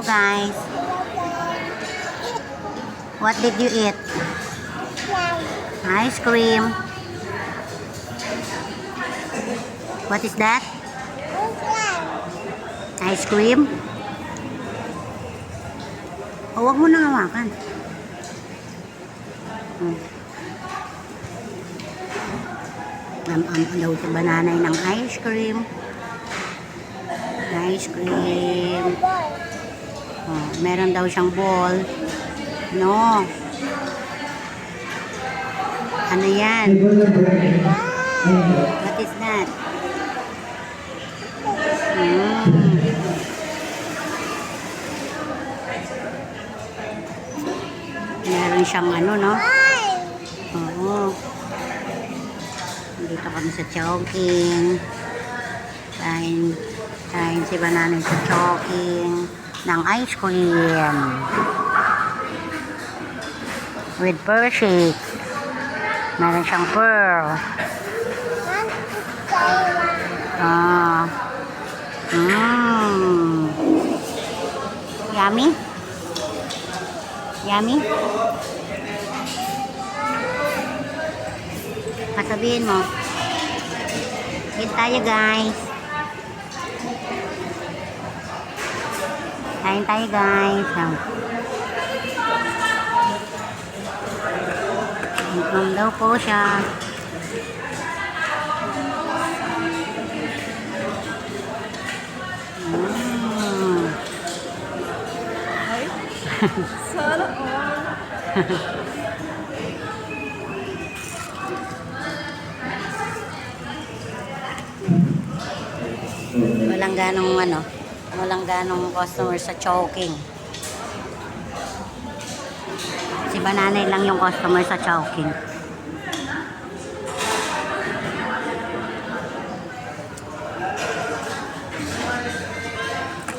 Hello guys. What did you eat? Ice cream. What is that? Ice cream? O, wag mo na hawakan. Daw si bananay ng ice cream. Ice cream. Oh, meron daw siyang ball. No. Ano yan? What is that? Meron siyang ano, no? Oo. Dito kami sa Chowking. Kain si bananay sa Chowking ng ice cream with pearl shake. Meron siyang pearl. Yummy? Yummy? Pasabihin mo. Eat tayo guys. Kain tayo guys. Inom daw po siya. Sana all. Walang ganong customer sa Chowking. Si bananay lang yung customer sa Chowking.